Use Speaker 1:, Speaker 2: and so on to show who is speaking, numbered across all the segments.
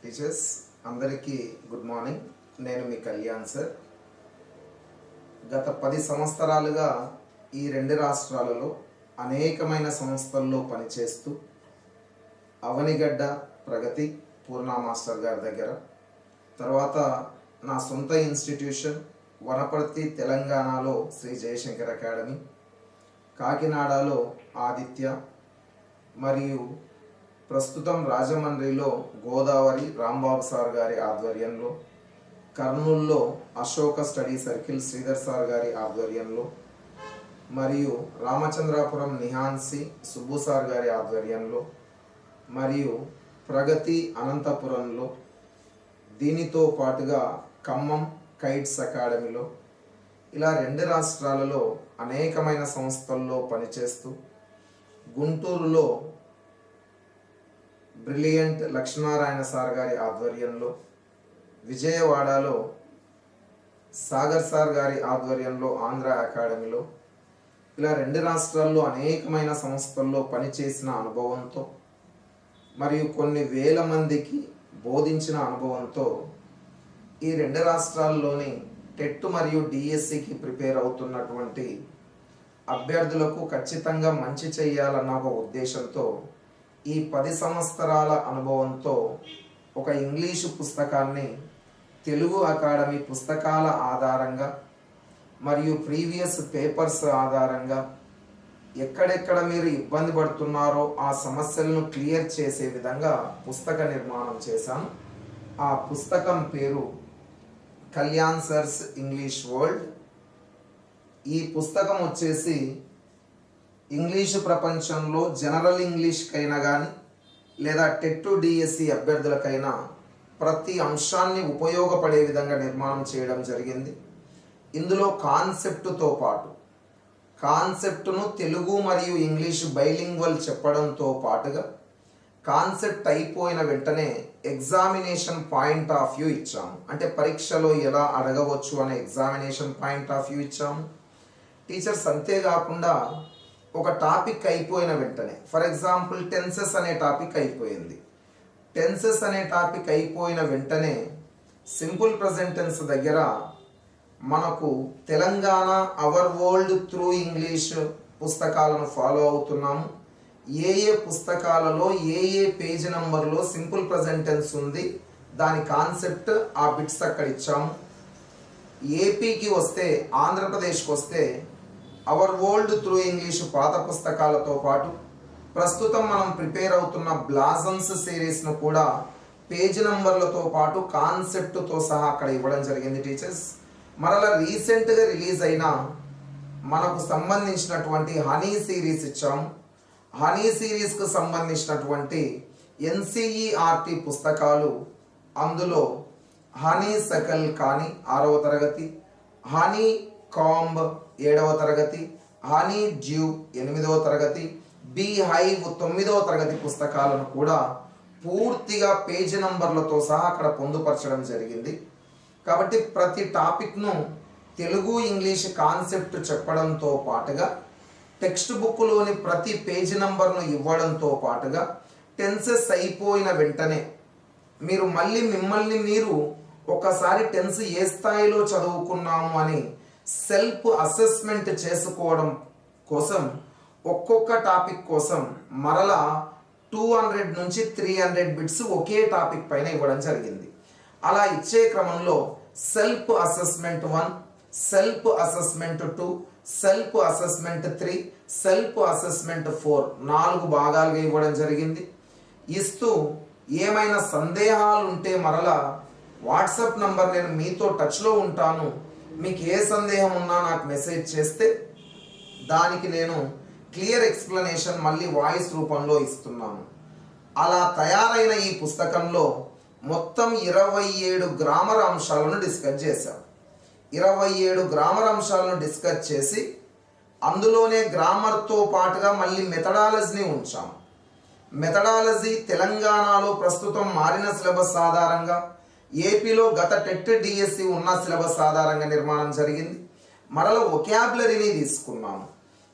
Speaker 1: Teachers అందరికీ good morning. నేను మీ Kalyan sir. గత 10 సంవత్సరాలుగా ఈ 2 రాష్ట్రాలలో అనేకమైన సంస్థల్లో పనిచేస్తూ అవనిగడ్డ ప్రగతి పూర్ణ మాస్టర్ గారి దగ్గర, తర్వాత నా సొంత ఇన్స్టిట్యూషన్ వనపర్తి తెలంగాణలో శ్రీ జయశంకర్ అకాడమీ, కాకినాడలో ఆదిత్య, మరియు ప్రస్తుతం రాజమండ్రిలో గోదావరి రాంబాబు సార్ గారి ఆధ్వర్యంలో, కర్నూల్లో Ashoka study circle Sridhar sir గారి ఆధ్వర్యంలో, మరియు రామచంద్రాపురం నిహాన్సి సుబ్బు సార్ గారి ఆధ్వర్యంలో, మరియు ప్రగతి అనంతపురంలో, దీనితో పాటుగా ఖమ్మం కైట్స్ అకాడమీలో, ఇలా 2 రాష్ట్రాలలో అనేకమైన సంస్థల్లో పనిచేస్తూ, గుంటూరులో బ్రిలియంట్ లక్ష్మీనారాయణ సార్ గారి ఆధ్వర్యంలో, విజయవాడలో సాగర్ సార్ గారి ఆధ్వర్యంలో ఆంధ్ర అకాడమీలో, ఇలా 2 రాష్ట్రాల్లో అనేకమైన సంస్థల్లో పనిచేసిన అనుభవంతో మరియు కొన్ని వేల మందికి బోధించిన అనుభవంతో ఈ 2 రాష్ట్రాల్లోని టెట్ మరియు డిఎస్సికి ప్రిపేర్ అవుతున్నటువంటి అభ్యర్థులకు ఖచ్చితంగా మంచి చేయాలన్న ఒక ఉద్దేశంతో ఈ 10 సంవత్సరాల అనుభవంతో ఒక ఇంగ్లీషు పుస్తకాన్ని తెలుగు అకాడమీ పుస్తకాల ఆధారంగా మరియు ప్రీవియస్ పేపర్స్ ఆధారంగా ఎక్కడెక్కడ మీరు ఇబ్బంది పడుతున్నారో ఆ సమస్యలను క్లియర్ చేసే విధంగా పుస్తక నిర్మాణం చేశాను. ఆ పుస్తకం పేరు కళ్యాణ్ సర్స్ ఇంగ్లీష్ వరల్డ్. ఈ పుస్తకం వచ్చేసి ఇంగ్లీషు ప్రపంచంలో జనరల్ ఇంగ్లీష్కైనా కానీ లేదా టెట్ డిఎస్సి అభ్యర్థులకైనా ప్రతి అంశాన్ని ఉపయోగపడే విధంగా నిర్మాణం చేయడం జరిగింది. ఇందులో కాన్సెప్టుతో పాటు కాన్సెప్టును తెలుగు మరియు ఇంగ్లీషు బైలింగ్వల్ చెప్పడంతో పాటుగా కాన్సెప్ట్ అయిపోయిన వెంటనే ఎగ్జామినేషన్ పాయింట్ ఆఫ్ వ్యూ ఇచ్చాము. అంటే పరీక్షలో ఎలా అడగవచ్చు అనే ఎగ్జామినేషన్ పాయింట్ ఆఫ్ వ్యూ ఇచ్చాము. టీచర్స్ అంతేకాకుండా ఒక టాపిక్ అయిపోయిన వెంటనే, ఫర్ ఎగ్జాంపుల్ టెన్సెస్ అనే టాపిక్ అయిపోయింది. టెన్సెస్ అనే టాపిక్ అయిపోయిన వెంటనే సింపుల్ ప్రెజెంట్ టెన్స్ దగ్గర మనకు Telangana hour world through English పుస్తకాలను ఫాలో అవుతున్నాము. ఏ పుస్తకాలలో ఏ పేజ్ నంబర్లో సింపుల్ ప్రెజెంట్ టెన్స్ ఉంది, దాని కాన్సెప్ట్ ఆ బిట్స్ అక్కడ ఇచ్చాము. ఏపీకి వస్తే, ఆంధ్రప్రదేశ్కి వస్తే అవర్ వరల్డ్ త్రూ ఇంగ్లీష్ పాత పుస్తకాలతో పాటు ప్రస్తుతం మనం ప్రిపేర్ అవుతున్న బ్లాజమ్స్ సిరీస్ను కూడా పేజ్ నంబర్లతో పాటు కాన్సెప్ట్తో సహా అక్కడ ఇవ్వడం జరిగింది టీచర్స్. మరలా రీసెంట్గా రిలీజ్ అయిన మనకు సంబంధించినటువంటి హనీ సిరీస్ ఇచ్చాము. హనీ సిరీస్కు సంబంధించినటువంటి ఎన్సిఈఆర్టీ పుస్తకాలు, అందులో హనీ సకల్ కానీ 6వ తరగతి, హనీ కాంబ్ 7వ తరగతి, హనీ డ్యూ 8వ తరగతి, బీ హైవ్ 9వ తరగతి పుస్తకాలను కూడా పూర్తిగా పేజీ నంబర్లతో సహా అక్కడ పొందుపరచడం జరిగింది. కాబట్టి ప్రతి టాపిక్ను తెలుగు ఇంగ్లీష్ కాన్సెప్ట్ చెప్పడంతో పాటుగా టెక్స్ట్ బుక్లోని ప్రతి పేజీ నంబర్ను ఇవ్వడంతో పాటుగా టెన్సెస్ అయిపోయిన వెంటనే మీరు మళ్ళీ మిమ్మల్ని మీరు ఒకసారి టెన్స్ ఏ స్థాయిలో చదువుకున్నాము అని సెల్ఫ్ అసెస్మెంట్ చేసుకోవడం కోసం ఒక్కొక్క టాపిక్ కోసం మరలా 200 నుంచి 300 బిట్స్ ఒకే టాపిక్ పైన ఇవ్వడం జరిగింది. అలా ఇచ్చే క్రమంలో self assessment 1, self assessment 2, self assessment 3, self assessment 4 4 భాగాలుగా ఇవ్వడం జరిగింది. ఇస్తూ ఏమైనా సందేహాలు ఉంటే మరలా వాట్సాప్ నంబర్, నేను మీతో టచ్లో ఉంటాను, మీకు ఏ సందేహం ఉన్నా నాకు మెసేజ్ చేస్తే దానికి నేను క్లియర్ ఎక్స్ప్లెనేషన్ మళ్ళీ వాయిస్ రూపంలో ఇస్తున్నాను. అలా తయారైన ఈ పుస్తకంలో మొత్తం 27 గ్రామర్ అంశాలను డిస్కస్ చేశాం. 27 గ్రామర్ అంశాలను డిస్కస్ చేసి అందులోనే గ్రామర్తో పాటుగా మళ్ళీ మెథడాలజీని ఉంచాం. మెథడాలజీ తెలంగాణలో ప్రస్తుతం మారిన సిలబస్ ఆధారంగా, ఏపీలో గత టెట్ డిఎస్సి ఉన్న సిలబస్ ఆధారంగా నిర్మాణం జరిగింది. మరల వొకాబులరీని తీసుకున్నాము.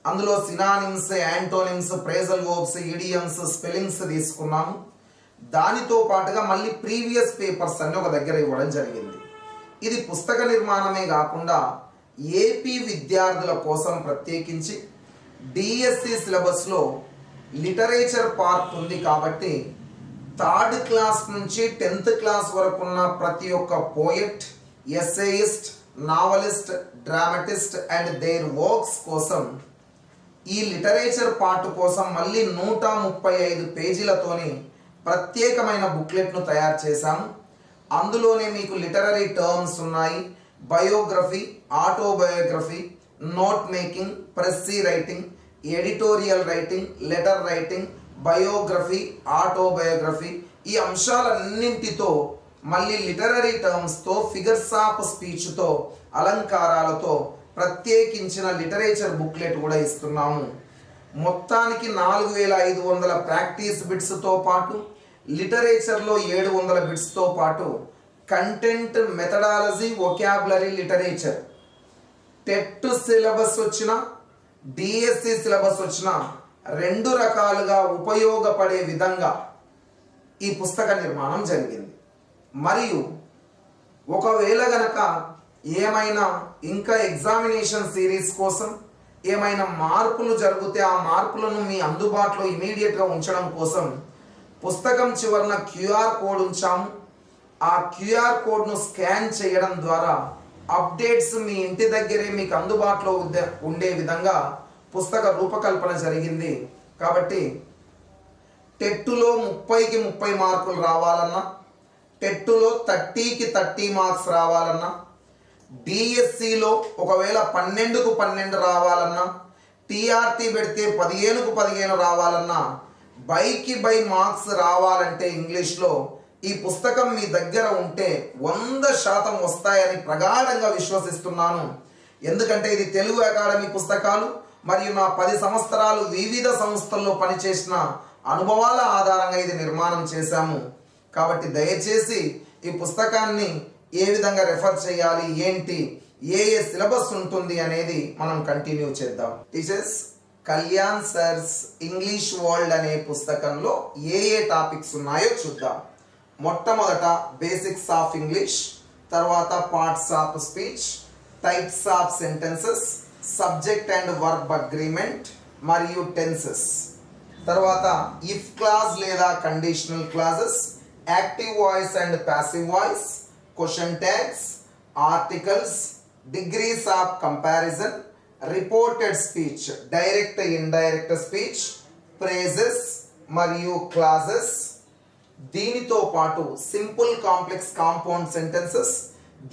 Speaker 1: అందులో synonyms, antonyms, phrasal verbs, idioms, spellings తీసుకున్నాము. దానితో పాటుగా మళ్ళీ ప్రీవియస్ పేపర్స్ అన్ని ఒక దగ్గర ఇవ్వడం జరిగింది. ఇది పుస్తక నిర్మాణమే కాకుండా ఏపీ విద్యార్థుల కోసం ప్రత్యేకించి డిఎస్సి సిలబస్లో లిటరేచర్ పార్ట్ ఉంది కాబట్టి 3rd క్లాస్ నుంచి 10th క్లాస్ వరకు ఉన్న ప్రతి ఒక్క poet, essayist, novelist, dramatist and their works కోసం ఈ లిటరేచర్ పార్ట్ కోసం మళ్ళీ 135 పేజీలతోని ప్రత్యేకమైన బుక్లెట్ను తయారు చేశాము. అందులోనే మీకు లిటరరీ టర్మ్స్ ఉన్నాయి, biography, autobiography, note making, precis writing, editorial writing, letter writing, biography, autobiography ఈ అంశాలన్నింటితో మళ్ళీ లిటరరీ టర్మ్స్తో, ఫిగర్స్ ఆఫ్ స్పీచ్తో, అలంకారాలతో ప్రత్యేకించిన లిటరేచర్ బుక్లెట్ కూడా ఇస్తున్నాము. మొత్తానికి 4500 ప్రాక్టీస్ బిట్స్తో పాటు లిటరేచర్లో 700 బిట్స్తో పాటు content, methodology, vocabulary, literature TET syllabus వచ్చిన డిఎస్సి సిలబస్ వచ్చిన 2 రకాలుగా ఉపయోగపడే విధంగా ఈ పుస్తక నిర్మాణం జరిగింది. మరియు ఒకవేళ గనక ఏమైనా ఇంకా ఎగ్జామినేషన్ సిరీస్ కోసం ఏమైనా మార్పులు జరిగితే ఆ మార్పులను మీ అందుబాటులో ఇమీడియట్గా ఉంచడం కోసం పుస్తకం చివరన క్యూఆర్ కోడ్ ఉంచాము. ఆ క్యూఆర్ కోడ్ను స్కాన్ చేయడం ద్వారా అప్డేట్స్ మీ ఇంటి దగ్గరే మీకు అందుబాటులో ఉండే విధంగా పుస్తక రూపకల్పన జరిగింది. కాబట్టి టెట్టులో 30కి 30 మార్కులు రావాలన్నా, టెట్టులో 30కి 30 మార్క్స్ రావాలన్నా, డిఎస్సిలో ఒకవేళ 12కు 12 రావాలన్నా, టీఆర్టీ పెడితే 15కు 15 రావాలన్నా, బైకి బై మార్క్స్ రావాలంటే ఇంగ్లీష్లో ఈ పుస్తకం మీ దగ్గర ఉంటే 100% వస్తాయని ప్రగాఢంగా విశ్వసిస్తున్నాను. ఎందుకంటే ఇది తెలుగు అకాడమీ పుస్తకాలు మరియు నా 10 సంవత్సరాలు వివిధ సంస్థల్లో పనిచేసిన అనుభవాల ఆధారంగా ఇది నిర్మాణం చేశాము. కాబట్టి దయచేసి ఈ పుస్తకాన్ని ఏ విధంగా రెఫర్ చేయాలి, ఏంటి, ఏ సిలబస్ ఉంటుంది అనేది మనం కంటిన్యూ చేద్దాం. Teachers, Kalyan sir's English world అనే పుస్తకంలో ఏ టాపిక్స్ ఉన్నాయో చూద్దాం. మొట్టమొదట బేసిక్స్ ఆఫ్ ఇంగ్లీష్, తర్వాత parts of speech, types of sentences, subject and verb agreement మరియు టెన్సెస్, తర్వాత ఇఫ్ క్లాజ్ లేదా conditional clauses, active voice and passive voice, question tags, articles, degrees of comparison, reported speech, direct indirect speech, phrases మరియు clauses. దీనితో పాటు simple complex compound sentences,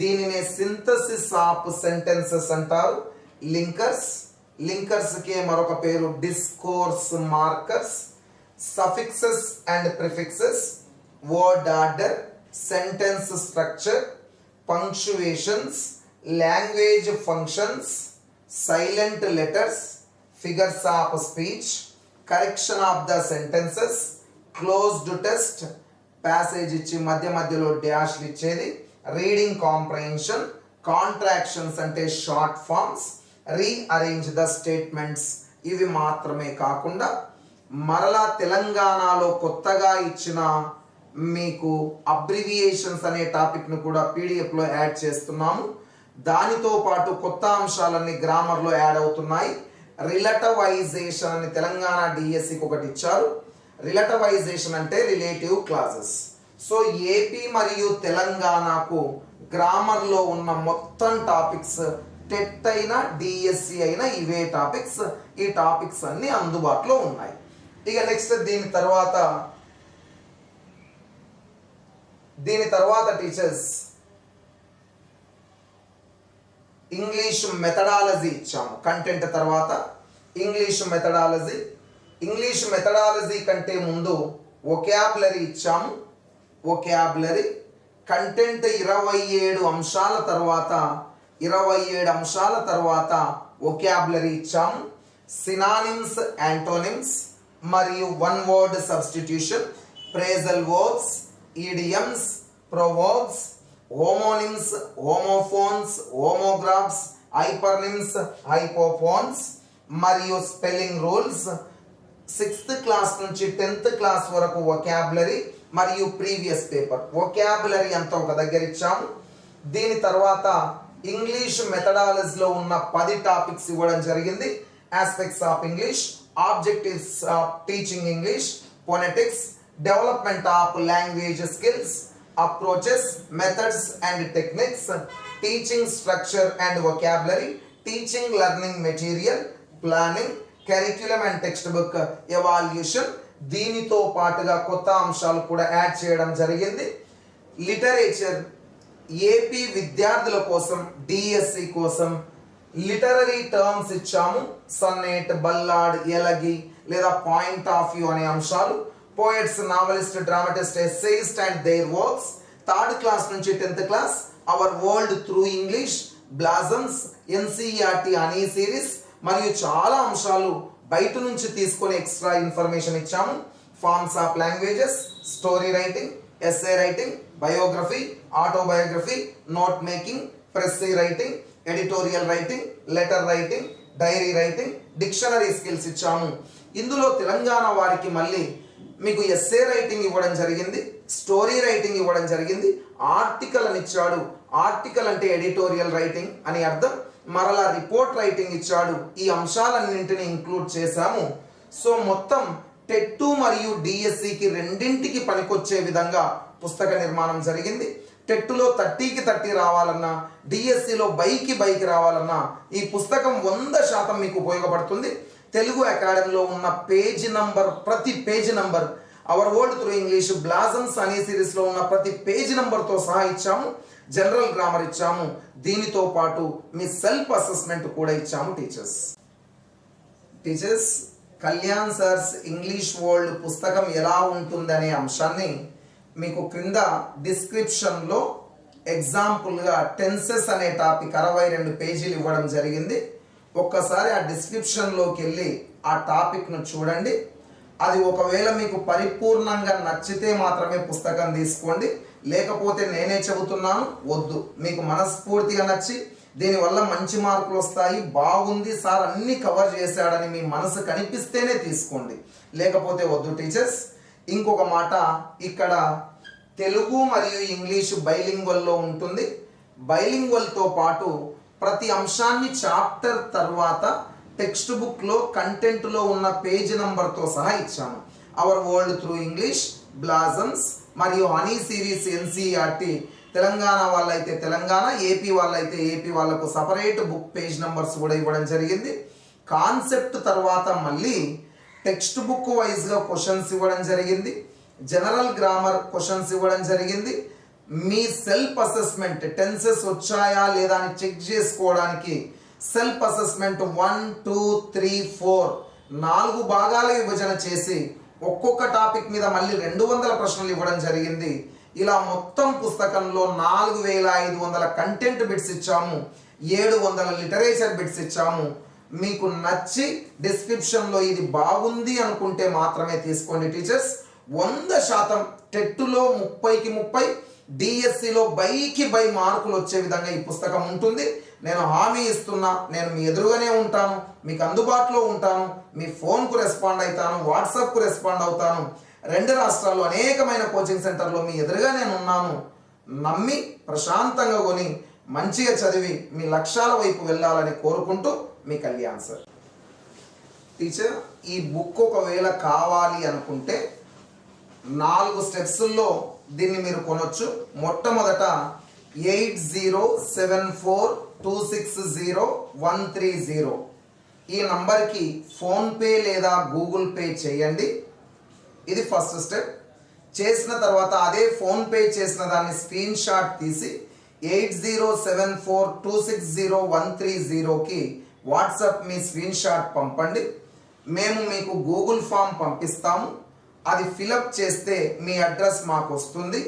Speaker 1: దీనినే synthesis of sentences అంటారు. Linkers, linkers కే మరొక పేరు discourse markers, suffixes and prefixes, word order, sentence structure, punctuations, language functions, silent letters, figures of speech, correction of the sentences, closed test, passage ఇచ్చి మధ్యలో డాష్లు ఇచ్చేది, reading comprehension, contractions అంటే short forms, rearrange the statements. ఇవి మాత్రమే కాకుండా మరలా తెలంగాణలో కొత్తగా ఇచ్చిన మీకు అబ్రివియేషన్స్ అనే టాపిక్ను కూడా పీడిఎఫ్లో యాడ్ చేస్తున్నాము. దానితో పాటు కొత్త అంశాలన్నీ గ్రామర్లో యాడ్ అవుతున్నాయి. రిలేటివైజేషన్ అని తెలంగాణ డిఎస్సికి ఒకటి ఇచ్చారు. రిలేటివైజేషన్ అంటే రిలేటివ్ క్లాజెస్. సో ఏపీ మరియు తెలంగాణకు గ్రామర్లో ఉన్న మొత్తం టాపిక్స్ టెట్ అయినా డిఎస్సి అయినా ఇవే టాపిక్స్. ఈ టాపిక్స్ అన్ని అందుబాటులో ఉన్నాయి. ఇక నెక్స్ట్ దీని తర్వాత టీచర్స్ ఇంగ్లీష్ మెథడాలజీ ఇచ్చాము. కంటెంట్ తర్వాత ఇంగ్లీష్ మెథడాలజీ కంటే ముందు వొకాబులరీ ఇచ్చాము. వొకాబులరీ కంటెంట్ 27 అంశాల తర్వాత వొకాబులరీ ఇచ్చాము. సినానిమ్స్, యాంటోనిమ్స్ మరియు one word substitution, phrasal verbs, idioms, proverbs, homonyms, homophones, homographs, hypernyms, hyponyms మరియు స్పెల్లింగ్ రూల్స్. 6th క్లాస్ నుంచి 10th క్లాస్ వరకు వొకాబులరీ, మరియు ప్రీవియస్ పేపర్. వొకాబులరీ అంతా ఒక దగ్గర ఇచ్చాము. దీని తర్వాత ఇంగ్లీష్ మెథడాలజీలో ఉన్న 10 టాపిక్స్ ఇవ్వడం జరిగింది. Aspects of English, objectives of teaching English, phonetics, development of language skills, approaches, methods and techniques, teaching structure and vocabulary, teaching learning material, planning, curriculum and text book evaluation. దీనితో పాటుగా కొత్త అంశాలు కూడా add చేయడం జరిగింది. Literature, AP విద్యార్థుల కోసం DSC కోసం లిటరరీ టర్మ్స్ ఇచ్చాము. సన్నేట్, బల్లాడ్, ఎలగి లేదా పాయింట్ ఆఫ్ వ్యూ అనే అంశాలు. Poets, novelist, dramatist, essayist and their works. 3rd class నుంచి 10th class our world through English, blossoms, NCERT అనే సిరీస్ మరియు చాలా అంశాలు బయట నుంచి తీసుకొని ఎక్స్ట్రా ఇన్ఫర్మేషన్ ఇచ్చాము. Forms of languages, story writing, essay writing, biography, autobiography, note making, precis writing, editorial writing, letter writing, diary writing, dictionary skills ఇచ్చాము. ఇందులో తెలంగాణ వారికి మళ్ళీ మీకు ఎస్సే రైటింగ్ ఇవ్వడం జరిగింది, స్టోరీ రైటింగ్ ఇవ్వడం జరిగింది, ఆర్టికల్ అని ఇచ్చాడు. ఆర్టికల్ అంటే ఎడిటోరియల్ రైటింగ్ అని అర్థం. మరలా రిపోర్ట్ రైటింగ్ ఇచ్చాడు. ఈ అంశాలన్నింటినీ ఇంక్లూడ్ చేశాము. సో మొత్తం టెట్ మరియు డిఎస్సికి రెండింటికి పనికొచ్చే విధంగా పుస్తక నిర్మాణం జరిగింది. టెట్లో 30కి 30 రావాలన్నా, డిఎస్సిలో బైకి రావాలన్నా ఈ పుస్తకం 100% మీకు ఉపయోగపడుతుంది. తెలుగు అకాడమీలో ఉన్న పేజీ నంబర్, ప్రతి page number, hour world through English, blossoms అనే సిరీస్లో ఉన్న ప్రతి పేజీ నంబర్తో సహా ఇచ్చాము. జనరల్ గ్రామర్ ఇచ్చాము. దీనితో పాటు మీ సెల్ఫ్ అసెస్మెంట్ కూడా ఇచ్చాము. Teachers Kalyan sir's English world పుస్తకం ఎలా ఉంటుందనే అంశాన్ని మీకు క్రింద డిస్క్రిప్షన్లో ఎగ్జాంపుల్గా టెన్సెస్ అనే టాపిక్ 62 పేజీలు ఇవ్వడం జరిగింది. ఒక్కసారి ఆ డిస్క్రిప్షన్లోకి వెళ్ళి ఆ టాపిక్ను చూడండి. అది ఒకవేళ మీకు పరిపూర్ణంగా నచ్చితే మాత్రమే పుస్తకం తీసుకోండి. లేకపోతే నేనే చెబుతున్నాను, వద్దు. మీకు మనస్ఫూర్తిగా నచ్చి దీనివల్ల మంచి మార్కులు వస్తాయి, బాగుంది సార్ అన్ని కవర్ చేశాడని మీ మనసు కనిపిస్తేనే తీసుకోండి, లేకపోతే వద్దు. టీచర్స్ ఇంకొక మాట, ఇక్కడ తెలుగు మరియు ఇంగ్లీష్ బైలింగ్వల్లో ఉంటుంది. బైలింగ్వల్తో పాటు ప్రతి అంశాన్ని చాప్టర్ తర్వాత టెక్స్ట్ బుక్లో కంటెంట్లో ఉన్న పేజీ నంబర్తో సహా ఇచ్చాము. Hour world through English, blossoms మరియు హనీ సిరీస్ ఎన్సీఆర్టీ. తెలంగాణ వాళ్ళైతే తెలంగాణ, ఏపీ వాళ్ళైతే ఏపీ వాళ్ళకు సపరేట్ బుక్ పేజ్ నంబర్స్ కూడా ఇవ్వడం జరిగింది. కాన్సెప్ట్ తర్వాత మళ్ళీ టెక్స్ట్ బుక్ వైజ్గా క్వశ్చన్స్ ఇవ్వడం జరిగింది. జనరల్ గ్రామర్ క్వశ్చన్స్ ఇవ్వడం జరిగింది. మీ సెల్ఫ్ అసెస్మెంట్, టెన్సెస్ వచ్చాయా లేదా అని చెక్ చేసుకోవడానికి సెల్ఫ్ అసెస్మెంట్ 1, 2, 3, 4 4 భాగాల విభజన చేసి ఒక్కొక్క టాపిక్ మీద మళ్ళీ 200 ప్రశ్నలు ఇవ్వడం జరిగింది. ఇలా మొత్తం పుస్తకంలో 4500 కంటెంట్ బిట్స్ ఇచ్చాము, 700 లిటరేచర్ బిట్స్ ఇచ్చాము. మీకు నచ్చి డిస్క్రిప్షన్లో ఇది బాగుంది అనుకుంటే మాత్రమే తీసుకోండి. టీచర్స్ 100% టెట్టులో 30కి 30, డిఎస్సిలో బైకి బై మార్కులు వచ్చే విధంగా ఈ పుస్తకం ఉంటుంది. నేను హామీ ఇస్తున్నా, నేను మీ ఎదురుగానే ఉంటాను, మీకు అందుబాటులో ఉంటాను, మీ ఫోన్కు రెస్పాండ్ అవుతాను, వాట్సాప్కు రెస్పాండ్ అవుతాను. 2 రాష్ట్రాల్లో అనేకమైన కోచింగ్ సెంటర్లో మీ ఎదురుగా నేను ఉన్నాను. నమ్మి ప్రశాంతంగా కొని మంచిగా చదివి మీ లక్ష్యాల వైపు వెళ్ళాలని కోరుకుంటూ మీ కళ్యాణ్ సార్. టీచర్ ఈ బుక్ ఒకవేళ కావాలి అనుకుంటే 4 స్టెప్స్లో దీన్ని మీరు కొనొచ్చు. మొట్టమొదట 8074260130 ఈ నంబర్కి ఫోన్పే లేదా గూగుల్ పే చేయండి. ఇది ఫస్ట్ స్టెప్. చేసిన తర్వాత అదే ఫోన్పే చేసిన దాన్ని స్క్రీన్ షాట్ తీసి 8074260130కి వాట్సాప్ మీ స్క్రీన్ షాట్ పంపండి. మేము మీకు గూగుల్ ఫామ్ పంపిస్తాము. అది ఫిలప్ చేస్తే మీ అడ్రస్ మాకు వస్తుంది.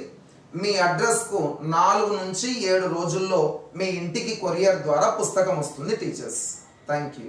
Speaker 1: మీ అడ్రస్కు 4 నుంచి 7 రోజుల్లో మీ ఇంటికి కొరియర్ ద్వారా పుస్తకం వస్తుంది. Teachers thank you.